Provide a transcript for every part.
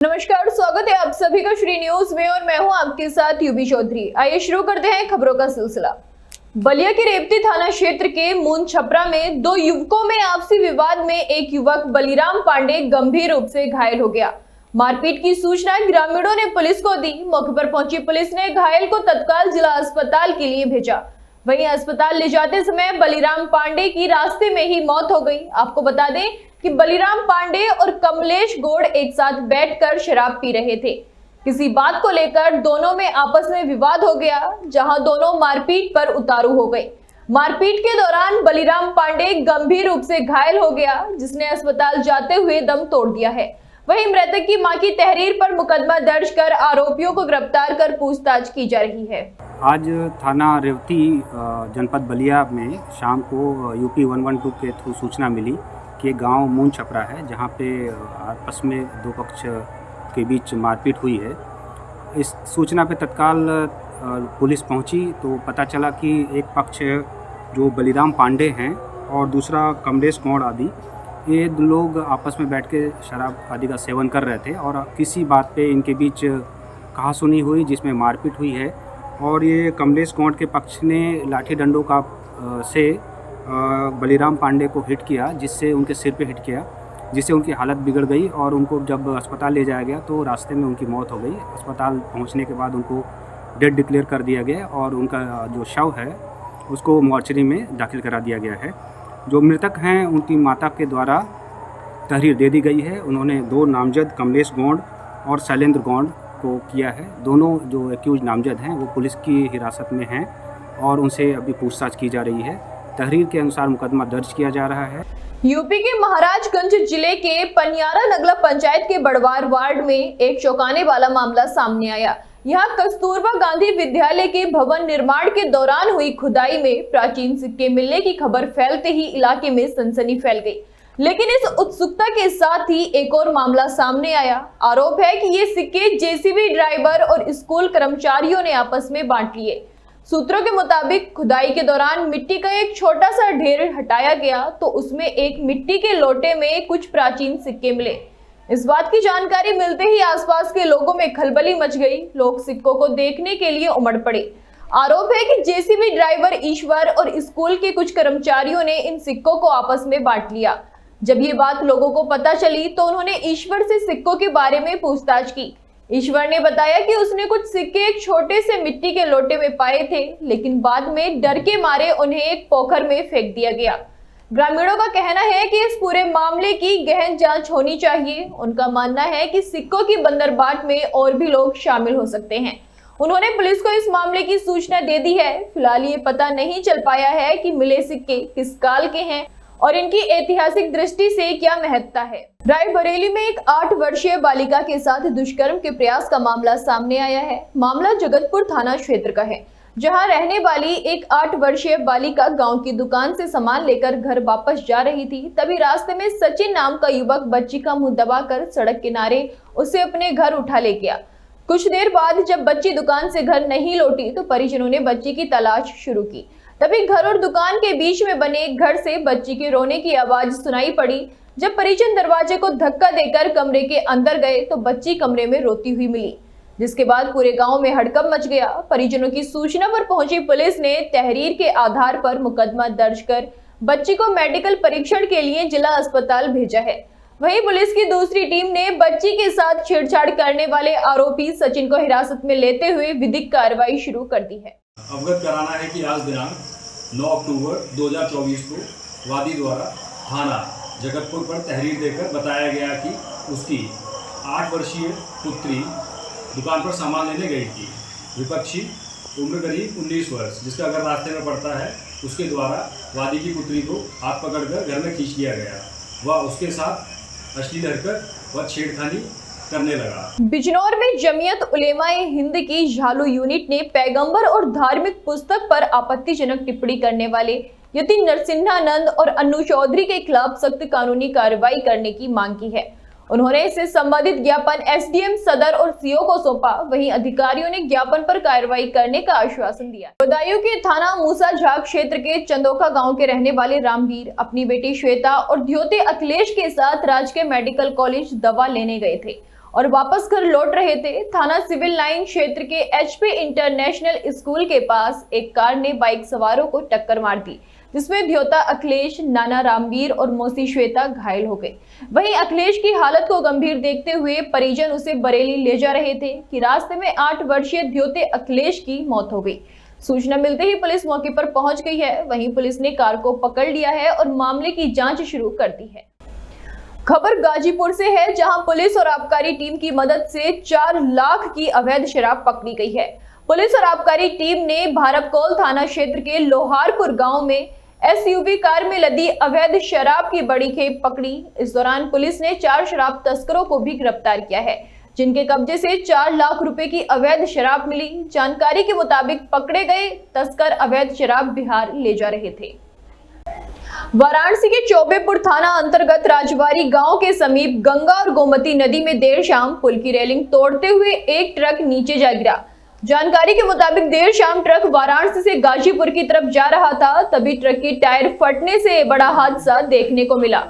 नमस्कार, स्वागत है आप सभी का श्री न्यूज में और मैं हूं आपके साथ यूबी चौधरी। आइए शुरू करते हैं खबरों का सिलसिला। बलिया के रेवती थाना क्षेत्र के मून छपरा में दो युवकों में आपसी विवाद में एक युवक बलिराम पांडे गंभीर रूप से घायल हो गया। मारपीट की सूचना ग्रामीणों ने पुलिस को दी। मौके पर पहुंची पुलिस ने घायल को तत्काल जिला अस्पताल के लिए भेजा। वहीं अस्पताल ले जाते समय बलिराम पांडे की रास्ते में ही मौत हो गई। आपको बता दें कि बलिराम पांडे और कमलेश गौड़ एक साथ बैठकर शराब पी रहे थे। किसी बात को लेकर दोनों में आपस में विवाद हो गया, जहां दोनों मारपीट पर उतारू हो गए। मारपीट के दौरान बलिराम पांडे गंभीर रूप से घायल हो गया, जिसने अस्पताल जाते हुए दम तोड़ दिया है। वहीं मृतक की मां की तहरीर पर मुकदमा दर्ज कर आरोपियों को गिरफ्तार कर पूछताछ की जा रही है। आज थाना रेवती जनपद बलिया में शाम को यूपी 112 के थ्रू सूचना मिली कि गांव मून छपरा है, जहां पे आपस में दो पक्ष के बीच मारपीट हुई है। इस सूचना पे तत्काल पुलिस पहुंची तो पता चला कि एक पक्ष जो बलिराम पांडे हैं और दूसरा कमलेश गौड़ आदि, ये लोग आपस में बैठ के शराब आदि का सेवन कर रहे थे और किसी बात पे इनके बीच कहासुनी हुई, जिसमें मारपीट हुई है। और ये कमलेश गौड़ के पक्ष ने लाठी डंडों का से बलिराम पांडे को हिट किया, जिससे उनके सिर पे हिट किया, जिससे उनकी हालत बिगड़ गई और उनको जब अस्पताल ले जाया गया तो रास्ते में उनकी मौत हो गई। अस्पताल पहुंचने के बाद उनको डेड डिक्लेयर कर दिया गया और उनका जो शव है उसको मॉर्चरी में दाखिल करा दिया गया है। जो मृतक हैं उनकी माता के द्वारा तहरीर दे दी गई है। उन्होंने दो नामजद कमलेश गौड़ और शैलेंद्र गौड़ को किया है। दोनों जो एक्यूज नामजद हैं वो पुलिस की हिरासत में हैं और उनसे अभी पूछताछ की जा रही है। तहरीर के अनुसार मुकदमा दर्ज किया जा रहा है। यूपी के महाराजगंज जिले के पनियारा नगला पंचायत के बड़वार वार्ड में एक चौंकाने वाला मामला सामने आया। यहाँ कस्तूरबा गांधी विद्यालय के भवन निर्माण के दौरान हुई खुदाई में प्राचीन सिक्के मिलने की खबर फैलते ही इलाके में सनसनी फैल गई। लेकिन इस उत्सुकता के साथ ही एक और मामला सामने आया। आरोप है कि ये सिक्के जेसीबी ड्राइवर और स्कूल कर्मचारियों ने आपस में बांट लिए। सूत्रों के मुताबिक खुदाई के दौरान मिट्टी का एक छोटा सा ढेर हटाया गया तो उसमें एक मिट्टी के लोटे में कुछ प्राचीन सिक्के मिले। इस बात की जानकारी मिलते ही आसपास के लोगों में खलबली मच गई। लोग सिक्कों को देखने के लिए उमड़ पड़े। आरोप है कि जेसीबी ड्राइवर ईश्वर और स्कूल के कुछ कर्मचारियों ने इन सिक्कों को आपस में बांट लिया। जब ये बात लोगों को पता चली तो उन्होंने ईश्वर से सिक्कों के बारे में पूछताछ की। ईश्वर ने बताया कि उसने कुछ सिक्के एक छोटे से मिट्टी के लोटे में पाए थे, लेकिन बाद में डर के मारे उन्हें एक पोखर में फेंक दिया गया। ग्रामीणों का कहना है कि इस पूरे मामले की गहन जांच होनी चाहिए। उनका मानना है कि सिक्कों की बंदरबाट में और भी लोग शामिल हो सकते हैं। उन्होंने पुलिस को इस मामले की सूचना दे दी है। फिलहाल ये पता नहीं चल पाया है कि मिले सिक्के किस काल के हैं और इनकी ऐतिहासिक दृष्टि से क्या महत्ता है। रायबरेली में एक 8 वर्षीय बालिका के साथ दुष्कर्म के प्रयास का मामला सामने आया है। मामला जगतपुर थाना क्षेत्र का है, जहां रहने वाली एक 8 वर्षीय बालिका गांव की दुकान से सामान लेकर घर वापस जा रही थी। तभी रास्ते में सचिन नाम का युवक बच्ची का मुंह दबाकर सड़क किनारे उसे अपने घर उठा ले गया। कुछ देर बाद जब बच्ची दुकान से घर नहीं लौटी तो परिजनों ने बच्ची की तलाश शुरू की। तभी घर और दुकान के बीच में बने एक घर से बच्ची के रोने की आवाज सुनाई पड़ी। जब परिजन दरवाजे को धक्का देकर कमरे के अंदर गए तो बच्ची कमरे में रोती हुई मिली, जिसके बाद पूरे गांव में हड़कंप मच गया। परिजनों की सूचना पर पहुंची पुलिस ने तहरीर के आधार पर मुकदमा दर्ज कर बच्ची को मेडिकल परीक्षण के लिए जिला अस्पताल भेजा है। वहीं पुलिस की दूसरी टीम ने बच्ची के साथ छेड़छाड़ करने वाले आरोपी सचिन को हिरासत में लेते हुए विधिक कार्रवाई शुरू कर दी है। अवगत कराना है कि आज दिनांक 9 अक्टूबर 2024 को वादी द्वारा थाना जगतपुर पर तहरीर देकर बताया गया कि उसकी 8 वर्षीय पुत्री दुकान पर सामान लेने गई थी। विपक्षी उम्र करीब 19 वर्ष, जिसका घर रास्ते में पड़ता है, उसके द्वारा वादी की पुत्री को हाथ पकड़कर घर में खींच लिया गया। वह उसके साथ अश्लील हरकत व छेड़खानी करने लगा। बिजनौर में जमीयत उलेमाए हिंद की झालू यूनिट ने पैगंबर और धार्मिक पुस्तक पर आपत्तिजनक टिप्पणी करने वाले यति नरसिंहानंद और अन्नू चौधरी के खिलाफ सख्त कानूनी कार्रवाई करने की मांग की है। उन्होंने इससे संबंधित ज्ञापन एसडीएम सदर और सीओ को सौंपा। वहीं अधिकारियों ने ज्ञापन पर कार्रवाई करने का आश्वासन दिया। बदायूं के थाना मूसा झाग क्षेत्र के चंदोखा गांव के रहने वाले रामवीर अपनी बेटी श्वेता और ध्योते अखिलेश के साथ राजकीय मेडिकल कॉलेज दवा लेने गए थे। और वापस घर लौट रहे थे। थाना सिविल लाइन क्षेत्र के एचपी इंटरनेशनल स्कूल के पास एक कार ने बाइक सवारों को टक्कर मार दी, जिसमें ध्योता अखिलेश, नाना रामवीर और मौसी श्वेता घायल हो गए। वहीं अखिलेश की हालत को गंभीर देखते हुए परिजन उसे बरेली ले जा रहे थे कि रास्ते में 8 वर्षीय ध्योते अखिलेश की मौत हो गई। सूचना मिलते ही पुलिस मौके पर पहुंच गई है। वहीं पुलिस ने कार को पकड़ लिया है और मामले की जांच शुरू कर दी है। खबर गाजीपुर से है, जहां पुलिस और आबकारी टीम की मदद से 4 लाख की अवैध शराब पकड़ी गई है। पुलिस और आबकारी टीम ने भारतकोल थाना क्षेत्र के लोहारपुर गांव में एसयूवी कार में लदी अवैध शराब की बड़ी खेप पकड़ी। इस दौरान पुलिस ने 4 शराब तस्करों को भी गिरफ्तार किया है, जिनके कब्जे से 4 लाख रुपए की अवैध शराब मिली। जानकारी के मुताबिक पकड़े गए तस्कर अवैध शराब बिहार ले जा रहे थे। वाराणसी के चौबेपुर थाना अंतर्गत राजबारी गांव के समीप गंगा और गोमती नदी में देर शाम पुल की रेलिंग तोड़ते हुए एक ट्रक नीचे जा गिरा। जानकारी के मुताबिक देर शाम ट्रक वाराणसी से गाजीपुर की तरफ जा रहा था, तभी ट्रक की टायर फटने से बड़ा हादसा देखने को मिला।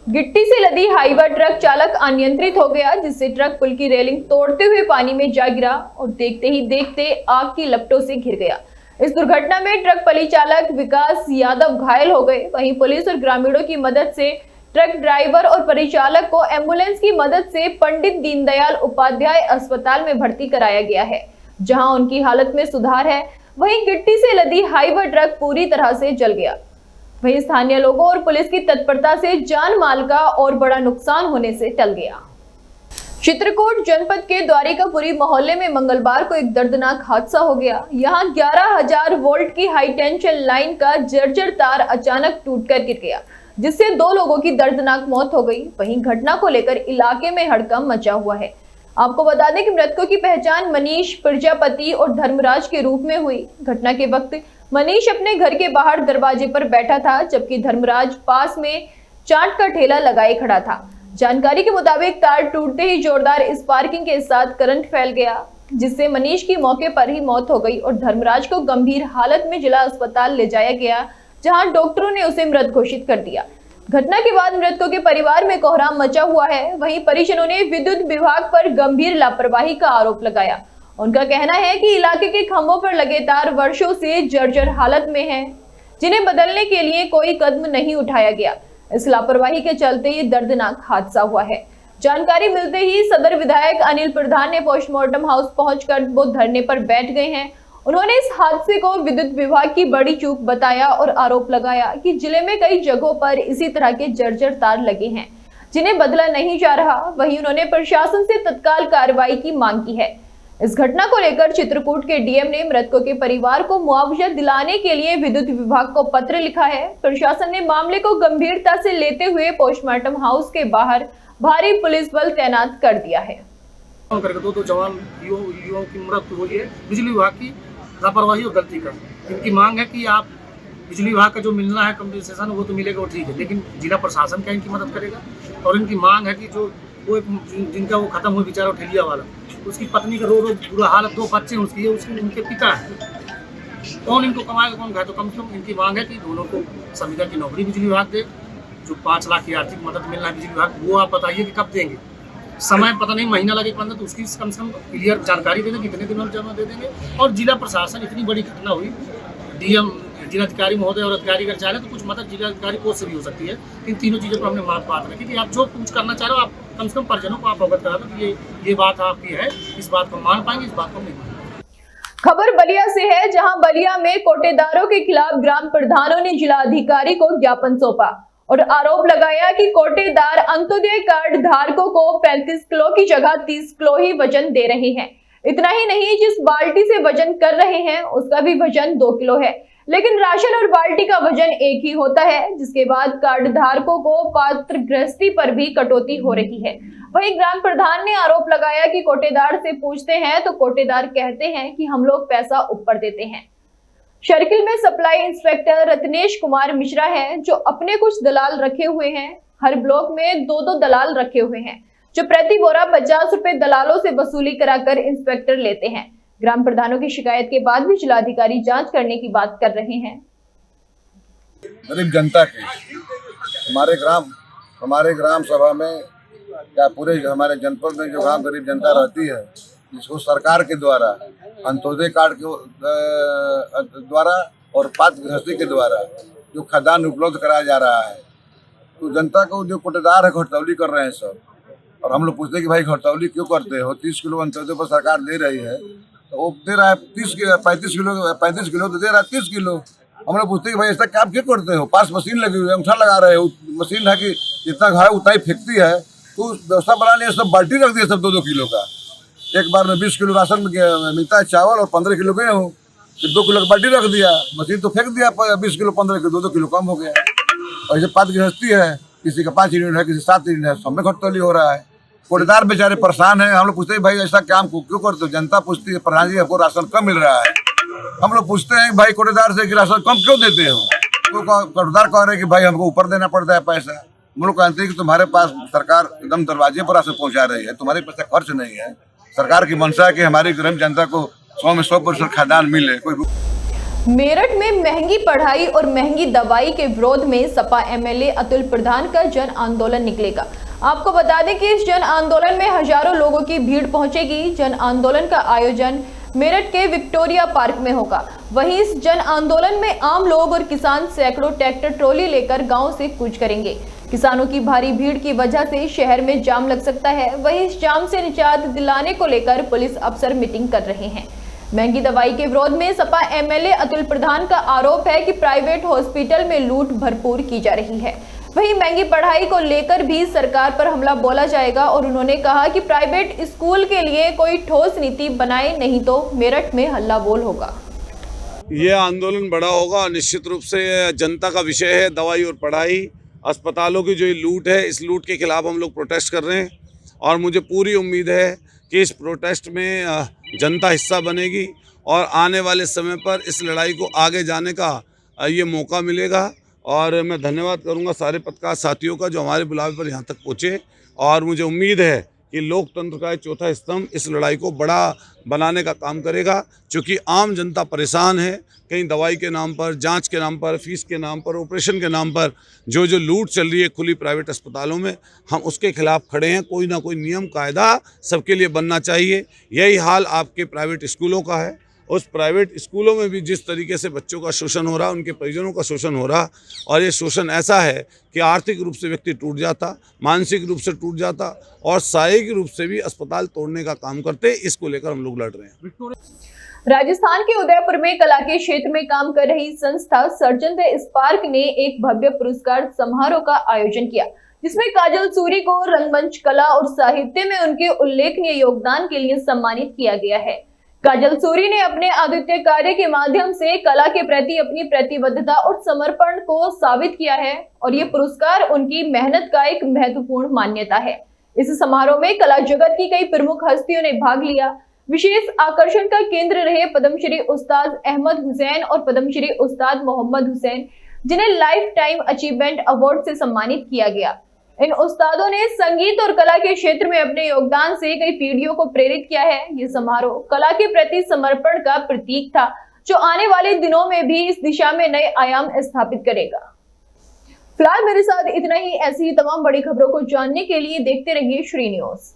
गिट्टी से लदी हाईवा ट्रक चालक अनियंत्रित हो गया, जिससे ट्रक पुल की रेलिंग तोड़ते हुए पानी में जा गिरा और देखते ही देखते आग की लपटों से घिर गया। इस दुर्घटना में ट्रक परिचालक विकास यादव घायल हो गए। वहीं पुलिस और ग्रामीणों की मदद से ट्रक ड्राइवर और परिचालक को एम्बुलेंस की मदद से पंडित दीनदयाल उपाध्याय अस्पताल में भर्ती कराया गया है, जहां उनकी हालत में सुधार है। वहीं गिट्टी से लदी हाईवा ट्रक पूरी तरह से जल गया। वहीं स्थानीय लोगों और पुलिस की तत्परता से जान माल का और बड़ा नुकसान होने से टल गया। चित्रकूट जनपद के द्वारिकापुरी मोहल्ले में मंगलवार को एक दर्दनाक हादसा हो गया। यहां 11,000 वोल्ट की हाई टेंशन लाइन का जर्जर तार अचानक टूटकर गिर गया, जिससे 2 लोगों की दर्दनाक मौत हो गई। वहीं घटना को लेकर इलाके में हड़कंप मचा हुआ है। आपको बता दें कि मृतकों की पहचान मनीष प्रजापति और धर्मराज के रूप में हुई। घटना के वक्त मनीष अपने घर के बाहर दरवाजे पर बैठा था, जबकि धर्मराज पास में चाट का ठेला लगाए खड़ा था। जानकारी के मुताबिक तार टूटते ही जोरदार स्पार्किंग के साथ करंट फैल गया, जिससे मनीष की मौके पर ही मौत हो गई और धर्मराज को गंभीर हालत में जिला अस्पताल ले जाया गया, जहां डॉक्टरों ने उसे मृत घोषित कर दिया। घटना के बाद मृतकों के परिवार में कोहराम मचा हुआ है। वहीं परिजनों ने विद्युत विभाग पर गंभीर लापरवाही का आरोप लगाया। उनका कहना है कि इलाके के खंभों पर लगे तार वर्षों से जर्जर हालत में हैं, जिन्हें बदलने के लिए कोई कदम नहीं उठाया गया। इस लापरवाही के चलते ये दर्दनाक हादसा हुआ है। जानकारी मिलते ही सदर विधायक अनिल प्रधान ने पोस्टमार्टम हाउस पहुंचकर वो धरने पर बैठ गए हैं। उन्होंने इस हादसे को विद्युत विभाग की बड़ी चूक बताया और आरोप लगाया कि जिले में कई जगहों पर इसी तरह के जर्जर तार लगे हैं, जिन्हें बदला नहीं जा रहा। वहीं उन्होंने प्रशासन से तत्काल कार्रवाई की मांग की है। इस घटना को लेकर चित्रकूट के डीएम ने मृतकों के परिवार को मुआवजा दिलाने के लिए विद्युत विभाग को पत्र लिखा है। प्रशासन ने मामले को गंभीरता से लेते हुए पोस्टमार्टम हाउस के बाहर भारी पुलिस बल तैनात कर दिया है। दो जवान युवाओं की मृत्यु हुई है बिजली विभाग की लापरवाही और गलती का। इनकी मांग है कि आप बिजली विभाग का जो मिलना है कंपनसेशन वो तो मिलेगा, वो ठीक है, लेकिन जिला प्रशासन क्या इनकी मदद करेगा। और इनकी मांग है कि जो वो जिनका वो खत्म हुआ बेचारा ठेलिया वाला, उसकी पत्नी का रो बुरा हालत, 2 बच्चे उसकी है, उसके उनके पिता है, कौन इनको कमाएगा कौन खाए। तो कम से कम इनकी मांग है कि दोनों को संविदा की नौकरी बिजली विभाग दे। जो 5 लाख की आर्थिक मदद मिलना है बिजली विभाग, वो आप बताइए कि कब देंगे। समय पता नहीं, महीना लगे 15, तो उसकी कम से कम क्लियर जानकारी दे दें कितने दिनों में जमा दे देंगे। और जिला प्रशासन, इतनी बड़ी घटना हुई, डीएम जिलाधिकारी महोदय और अधिकारी अगर चाहे तो कुछ मदद जिलाधिकारी कोर्ट से भी हो सकती है। इन तीनों चीज़ों पर हमने बात रखी कि आप जो कुछ करना चाह रहे हो, आप कम से कम परिजनों को आप अवगत करा दो कि ये बात आपकी है, इस बात को मान पाएंगे, इस बात को नहीं मान। खबर बलिया से है, जहां बलिया में कोटेदारों के खिलाफ ग्राम प्रधानों ने जिला अधिकारी को ज्ञापन सौंपा और आरोप लगाया कि कोटेदार अंत्योदय कार्ड धारकों को 35 किलो की जगह 30 किलो ही वजन दे रहे हैं। इतना ही नहीं, जिस बाल्टी से वजन कर रहे हैं उसका भी वजन 2 किलो है, लेकिन राशन और बाल्टी का वजन एक ही होता है। जिसके बाद कार्ड धारकों को पात्र गृहस्थी पर भी कटौती हो रही है। वहीं ग्राम प्रधान ने आरोप लगाया कि कोटेदार से पूछते हैं तो कोटेदार कहते हैं कि हम लोग पैसा ऊपर देते हैं। सर्किल में सप्लाई इंस्पेक्टर रत्नेश कुमार मिश्रा हैं, जो अपने कुछ दलाल रखे हुए हैं। हर ब्लॉक में 2-2 दलाल रखे हुए हैं, जो प्रति बोरा 50 रुपए दलालों से वसूली कराकर इंस्पेक्टर लेते हैं। ग्राम प्रधानों की शिकायत के बाद भी जिलाधिकारी जांच करने की बात कर रहे हैं। गरीब जनता के हमारे ग्राम सभा में क्या पूरे हमारे जनपद में जो गांव गरीब जनता रहती है, जिसको सरकार के द्वारा अंत्योदय कार्ड के द्वारा और पात्र गृहस्थी के द्वारा जो खाद्यान्न उपलब्ध कराया जा रहा है, तो जनता को जो कोटेदार है घटतौली कर रहे हैं सब। और हम लोग पूछते हैं कि भाई घटतौली क्यों करते हो? 30 किलो अंत्योदय पर सरकार दे रही है, तो वो दे रहा है 35 किलो तो दे रहा है 30 किलो। हम लोग पूछते हैं कि भाई ऐसा काम क्यों करते हो? पास मशीन लगी हुई है, अंगूठा लगा रहे हो, मशीन है कि जितना है उतना ही फेंकती है। तो व्यवस्था बना लिया, सब बाल्टी रख दिया सब 2-2 किलो का। एक बार में 20 किलो राशन मिलता है चावल और 15 किलो गेहूँ, फिर 2 किलो का बाल्टी रख दिया, मशीन तो फेंक दिया 20 किलो 15 किलो 2-2 किलो कम हो गया। और जैसे पात्र गृहस्थी है, किसी का 5 यूनिट है, किसी 7 यूनिट है, सब में घटतौली हो रहा है। कोटेदार बेचारे परेशान हैं। हम लोग पूछते हैं भाई ऐसा काम क्यों करते हो? जनता पूछती है प्रधान जी आपको राशन कम मिल रहा है। हम लोग पूछते हैं भाई कोटेदार से कि राशन कम क्यों देते हो? तो कोटेदार कह रहे हैं कि भाई हमको ऊपर देना पड़ता है पैसा। हम लोग कहते हैं कि तुम्हारे पास सरकार एकदम दरवाजे पर राशन पहुँचा रही है, तुम्हारे पैसा खर्च नहीं है। सरकार की मंशा है कि हमारी गरीब जनता को 100 में 100% खाद्यान्न मिले। कोई मेरठ में महंगी पढ़ाई और महंगी दवाई के विरोध में सपा एमएलए अतुल प्रधान का जन आंदोलन निकलेगा। आपको बता दें कि इस जन आंदोलन में हजारों लोगों की भीड़ पहुंचेगी। जन आंदोलन का आयोजन मेरठ के विक्टोरिया पार्क में होगा। वहीं इस जन आंदोलन में आम लोग और किसान सैकड़ों ट्रैक्टर ट्रॉली लेकर गांव से कूच करेंगे। किसानों की भारी भीड़ की वजह से शहर में जाम लग सकता है। वहीं इस जाम से निजात दिलाने को लेकर पुलिस अफसर मीटिंग कर रहे हैं। महंगी दवाई के विरोध में सपा एमएलए अतुल प्रधान का आरोप है कि प्राइवेट हॉस्पिटल में लूट भरपूर की जा रही है। वहीं महंगी पढ़ाई को लेकर भी सरकार पर हमला बोला जाएगा और उन्होंने कहा कि प्राइवेट स्कूल के लिए कोई ठोस नीति बनाए, नहीं तो मेरठ में हल्ला बोल होगा। ये आंदोलन बड़ा होगा, निश्चित रूप से जनता का विषय है। दवाई और पढ़ाई, अस्पतालों की जो ये लूट है, इस लूट के खिलाफ हम लोग प्रोटेस्ट कर रहे हैं और मुझे पूरी उम्मीद है कि इस प्रोटेस्ट में जनता हिस्सा बनेगी और आने वाले समय पर इस लड़ाई को आगे जाने का ये मौका मिलेगा। और मैं धन्यवाद करूंगा सारे पत्रकार साथियों का जो हमारे बुलावे पर यहाँ तक पहुँचे। और मुझे उम्मीद है कि लोकतंत्र का चौथा स्तंभ इस लड़ाई को बड़ा बनाने का काम करेगा, क्योंकि आम जनता परेशान है। कहीं दवाई के नाम पर, जांच के नाम पर, फीस के नाम पर, ऑपरेशन के नाम पर जो लूट चल रही है खुली प्राइवेट अस्पतालों में, हम उसके खिलाफ खड़े हैं। कोई ना कोई नियम कायदा सबके लिए बनना चाहिए। यही हाल आपके प्राइवेट स्कूलों का है। उस प्राइवेट स्कूलों में भी जिस तरीके से बच्चों का शोषण हो रहा, उनके परिजनों का शोषण हो रहा, और ये शोषण ऐसा है कि आर्थिक रूप से व्यक्ति टूट जाता, मानसिक रूप से टूट जाता और शारीरिक रूप से भी अस्पताल तोड़ने का काम करते। इसको लेकर हम लोग लड़ रहे हैं। राजस्थान के उदयपुर में कला के क्षेत्र में काम कर रही संस्था सर्जन द स्पार्क ने एक भव्य पुरस्कार समारोह का आयोजन किया, जिसमें काजल सूरी को रंगमंच कला और साहित्य में उनके उल्लेखनीय योगदान के लिए सम्मानित किया गया है। काजल सूरी ने अपने अद्वितीय कार्य के माध्यम से कला के प्रति अपनी प्रतिबद्धता और समर्पण को साबित किया है और ये पुरस्कार उनकी मेहनत का एक महत्वपूर्ण मान्यता है। इस समारोह में कला जगत की कई प्रमुख हस्तियों ने भाग लिया। विशेष आकर्षण का केंद्र रहे पद्मश्री उस्ताद अहमद हुसैन और पद्मश्री उस्ताद मोहम्मद हुसैन, जिन्हें लाइफ टाइम अचीवमेंट अवार्ड से सम्मानित किया गया। इन उस्तादों ने संगीत और कला के क्षेत्र में अपने योगदान से कई पीढ़ियों को प्रेरित किया है। ये समारोह कला के प्रति समर्पण का प्रतीक था, जो आने वाले दिनों में भी इस दिशा में नए आयाम स्थापित करेगा। फिलहाल मेरे साथ इतना ही। ऐसी ही तमाम बड़ी खबरों को जानने के लिए देखते रहिए श्री न्यूज़।